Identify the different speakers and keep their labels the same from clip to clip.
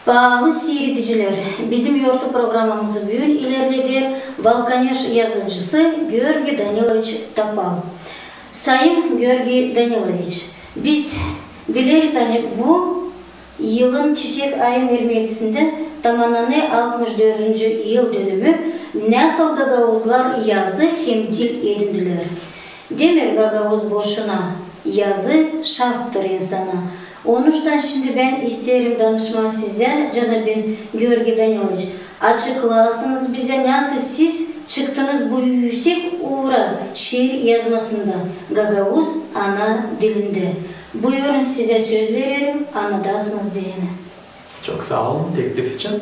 Speaker 1: Bağlı seyrediciler, bizim yortu programımızı bugün ilerledi Balkanyaş yazıcısı Georgi Danilovich Topal. Sayın Georgi Danilovich, biz biliriz hani bu yılın Çiçek ayı vermedisinde tamamlanı 64. yıl dönümü nasıl Gagavuzlar yazı hem dil edindiler. Demir Gagavuz boşuna yazı şarttır insana. Onuştan şimdi ben isterim danışma size, canım Georgi Danilovich. Açıklasınız bize nasıl siz çıktınız bu yüksek uğra şiir yazmasında Gagavuz ana dilinde. Buyurun size söz veririm, anladasınız diyene.
Speaker 2: Çok sağ olun teklif için.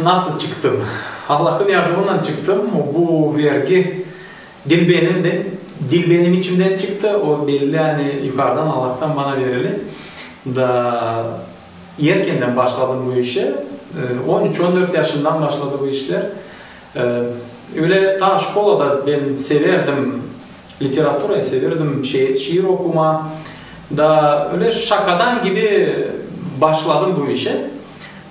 Speaker 2: Nasıl çıktım? Allah'ın yardımından çıktım. Bu vergi dil benim içimden çıktı. O belli hani yukarıdan Allah'tan bana verildi. Da erkenden başladım bu işe. 13-14 yaşından başladı bu işler. Öyle ta şkolada ben severdim, literatürayı severdim, şiir okuma. Da öyle şakadan gibi başladım bu işe.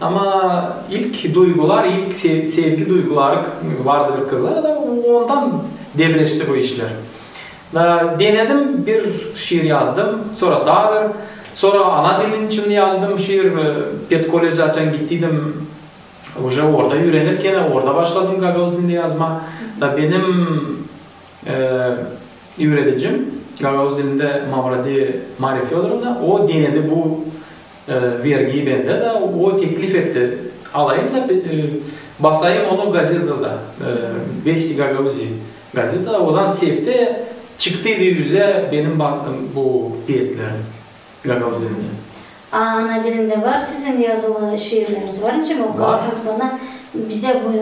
Speaker 2: Ama ilk duygular, ilk sevgi duyguları vardır kıza da ondan devleşti bu işler. Da denedim, bir şiir yazdım, sonra ana dilin için yazdım şiir, Pet Kolej'e açan gittiydim. Orada öğrenirken orada başladım Gagavuz dilinde yazma. Da benim öğreticim Gagavuz dilinde Mavradi Marya Fyodorovna, o denedi bu vergiyi bende de, o teklif etti. Alayım da basayım onu gazetede de, Vesti Gagavuzi gazetede. O zaman sevdi, çıktıydı yüze benim baktım bu biyetlerim Gagavuz dilinde.
Speaker 1: Ana dilinde var sizin yazılı şiirleriniz var mı? Okursanız bana bize bu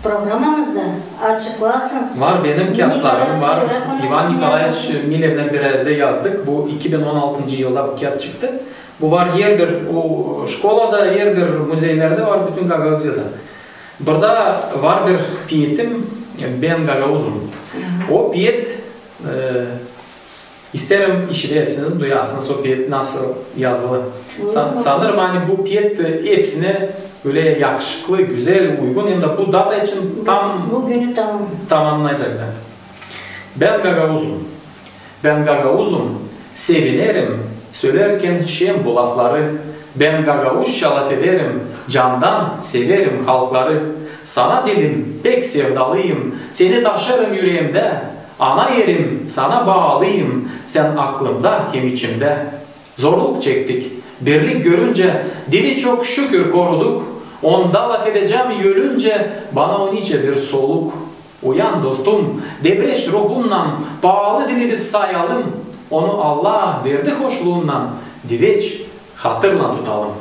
Speaker 1: programımızda açıklasınız.
Speaker 2: Var benim kağıtlarım var. İvan Nikolaevich Milev'den bir arada yazdık. Bu 2016 yılda bu kağıt çıktı. Bu var yer bir o şkolada, yer bir müzeylerde var bütün Gagavuzya'da. Burada var bir piyetim, ben Gagavuzum. O piyet isterim işitesiniz, duyasınız o piyet nasıl yazılı. Sanırım hani bu piyet hepsine böyle yakışıklı, güzel, uygun hem de bu data için tam
Speaker 1: bugünü
Speaker 2: tamamlayacaklar. Ben Gagavuzum, sevinirim, söylerken şem bu lafları. Ben Gagavuz şalaf ederim, candan severim halkları. Sana dilim, pek sevdalıyım, seni taşırım yüreğimde. Ana yerim, sana bağlıyım, sen aklımda hem içimde. Zorluk çektik, birlik görünce, dili çok şükür koruduk. Onda laf edeceğim yölünce, bana o nice bir soluk. Uyan dostum, debreş ruhundan, bağlı dili biz sayalım. Onu Allah verdi hoşluğundan, diveç hatırla tutalım.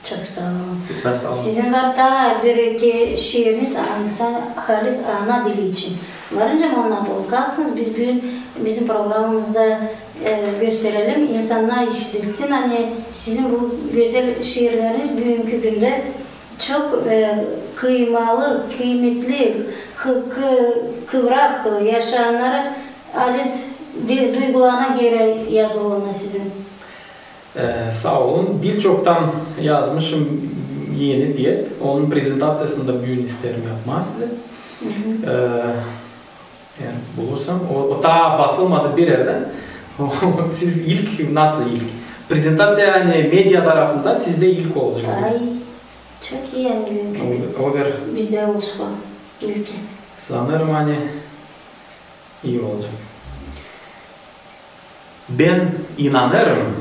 Speaker 1: Çok sağ olun. Sizin var da bir iki şiiriniz halis ana dili için. Varınca mı onunla da okursınız? Biz bizim programımızda gösterelim. İnsanlar işitilsin. Hani sizin bu güzel şiirleriniz bugünkü günde çok kıymalı, kıymetli, kıvrak yaşayanlara halis duygularına göre yazılı sizin.
Speaker 2: Sağ olun. Dil çoktan yazmışım yeni diyet. Onun prezentasyasında bugün isterim yapmak size. Yani bulursam. O daha basılmadı bir yerde. Siz ilk, nasıl ilk? Prezentasya yani medya tarafında sizde ilk olacak.
Speaker 1: Ay, çok iyi yani. Bizde olacak ilk.
Speaker 2: Sanırım hani iyi olacak. Ben inanırım.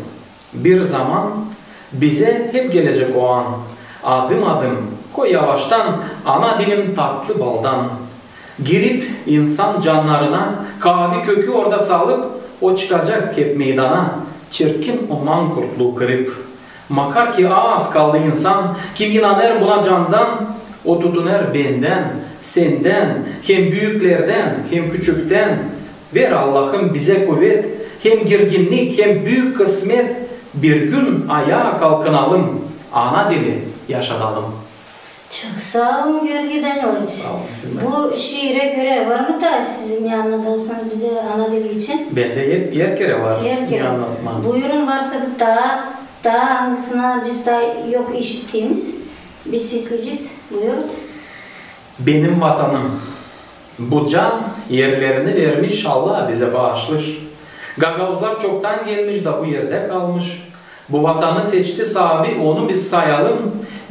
Speaker 2: Bir zaman bize hep gelecek o an. Adım adım koy yavaştan, ana dilim tatlı baldan. Girip insan canlarına kahve kökü orada salıp o çıkacak hep meydana. Çirkin o mankurtluğu kırıp. Makar ki az kaldı insan, kim inanır buna candan, o tutunur benden, senden, hem büyüklerden hem küçükten. Ver Allah'ım bize kuvvet, hem girginlik hem büyük kısmet. Bir gün ayağa kalkınalım, ana dili yaşatalım.
Speaker 1: Çok sağ olun Georgi Danilovich. Bu şiire göre var mı da sizin yanındasanız bize ana dili için?
Speaker 2: Bende yer kere var.
Speaker 1: Buyurun varsa da Daha hangisine biz daha yok işittiğimiz. Biz sesleyeceğiz. Buyurun.
Speaker 2: Benim vatanım. Bu can yerlerini vermiş, Allah bize bağışlış. Gagavuzlar çoktan gelmiş da bu yerde kalmış. Bu vatanı seçti sahibi, onu biz sayalım.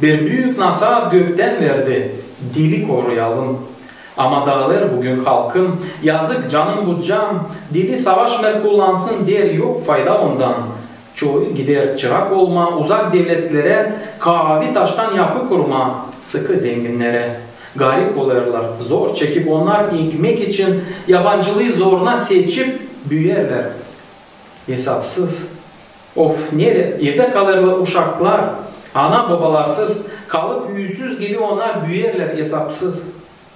Speaker 2: Bir büyük nasihat gökten verdi, dili koruyalım. Ama dağlar bugün halkın, yazık canım bu can. Dili savaş kullansın der, yok fayda ondan. Çoğu gider çırak olma, uzak devletlere, kahvi taştan yapı kurma, sıkı zenginlere. Garip olurlar, zor çekip onlar ekmek için yabancılığı zoruna seçip büyürler. Hesapsız. Of nere evde kalırlar uşaklar, ana babalarsız, kalıp yüzsüz gibi onlar büyürler hesapsız.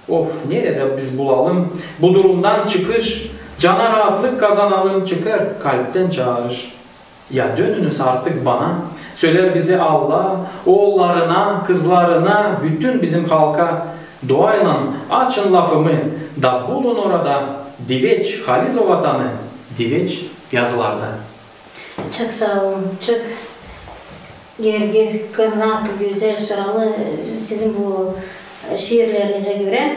Speaker 2: Of nerede biz bulalım bu durumdan çıkış, cana rahatlık kazanalım çıkar kalpten çağrış. Ya dönünüz artık bana, söyler bize Allah, oğullarına, kızlarına, bütün bizim halka, duayla açın lafımı da bulun orada, Diveç, Halizo vatanı, Diveç yazılarda.
Speaker 1: Çok sağ olun, çok gergi, kırnak, güzel, şaralı sizin bu şiirlerinize göre.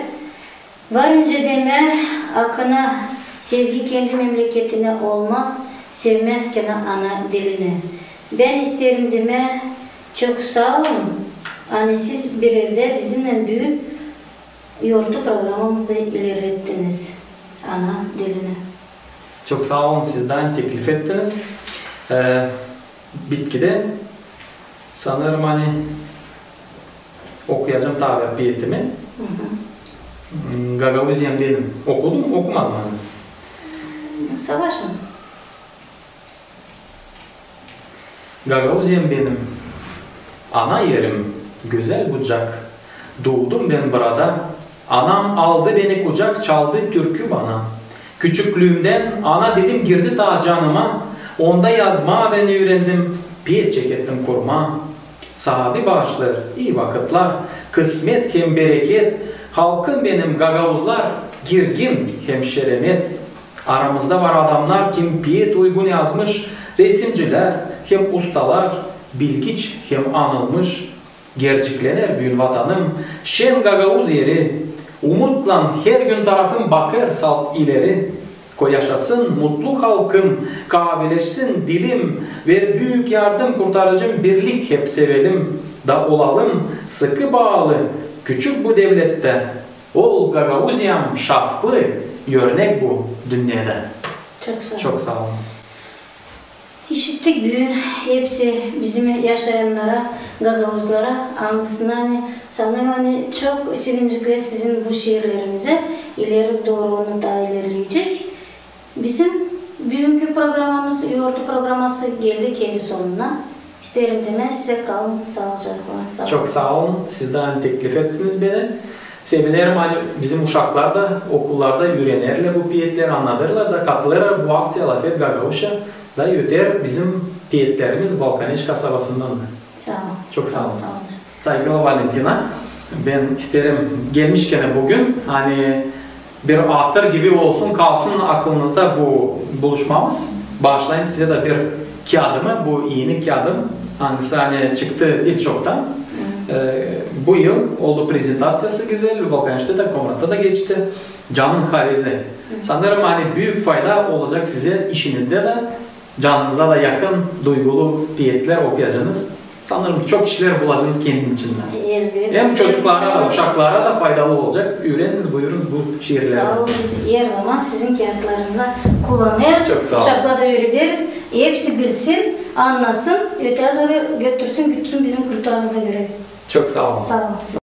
Speaker 1: Varınca deme akına, sevgi kendi memleketine olmaz, sevmezken ana diline. Ben isterim deme, çok sağ olun. Hani siz bir evde bizimle büyük yoğurtlu programımızı ilerlettiniz ana diline.
Speaker 2: Çok sağ olun, sizden teklif ettiniz. Bitkide sanırım hani okuyacağım tabir piyetimi. Gagavuzyan dedim. Okudum, okumadım hani.
Speaker 1: Savaşın.
Speaker 2: Gagavuzyan benim. Ana yerim, güzel bucak. Doğdum ben burada. Anam aldı beni kucak, çaldı türkü bana. Küçüklüğümden ana dilim girdi ta canıma. Onda yazma ben öğrendim, piyet cekettim kurma. Sahabi bağışlar, iyi vakitler, kısmet hem bereket. Halkım benim Gagavuzlar, girgin hem şeremet. Aramızda var adamlar kim piyet uygun yazmış. Resimciler hem ustalar, bilgiç hem anılmış. Gerçeklenir büyün vatanım, şen Gagavuz yeri. Umutla her gün tarafım bakır salt ileri. Yaşasın mutlu halkım, kahveleşsin dilim, ver büyük yardım kurtarıcım birlik hep sevelim. Da olalım sıkı bağlı, küçük bu devlette. Ol Gagavuzyam şafklı, örnek bu dünyada.
Speaker 1: Çok sağ olun.
Speaker 2: Çok sağ olun.
Speaker 1: İşittik büyün, hepsi bizim yaşayanlara, Gagavuzlara, anısına hani, sanırım hani çok sevincikler sizin bu şiirlerinize, ileri doğru onu daha ilerleyecek. Bizim bugünkü programımız, yoğurtlu programımız geldi kendi sonuna. İsterim demez, size kalın, sağlıcakla.
Speaker 2: Çok sağ olun, sizden teklif ettiniz beni. Sevinirim hani bizim uşaklar da okullarda öğrenirler bu piyetleri anlatırlar da katılırlar bu aktsiya Lafet Gagavuş'a da öter bizim piyetlerimiz Balkaneş kasabasından da.
Speaker 1: Sağ olun.
Speaker 2: Çok sağ olun.
Speaker 1: Sağ olun.
Speaker 2: Saygılı Valentina, ben isterim gelmişken bugün hani bir atır gibi olsun kalsın aklınızda bu buluşmamız. Bağışlayın size de bir kağıdımı, bu iğne kağıdım hangisi hani çıktı ilk çoktan. Bu yıl oldu prezentasyası güzel, Balkaniş'te de Komrat'ta da geçti. Canın harizi. Sanırım hani büyük fayda olacak size işinizde de canınıza da yakın duygulu piyetler okuyacaksınız. Sanırım çok kişiler bulacaksınız kendin içinden. Hem çocuklara da, uşaklara da faydalı olacak. Öğreniniz, buyurunuz bu şiirleri.
Speaker 1: Sağ olun, biz her zaman sizin kağıtlarınızda kullanırız.
Speaker 2: Çok sağ olun.
Speaker 1: Uşaklara da öğretiriz. Hepsi bilsin, anlasın, öteye doğru götürsün, gütsün bizim kültürümüze göre.
Speaker 2: Çok sağ olun.
Speaker 1: Sağ olun.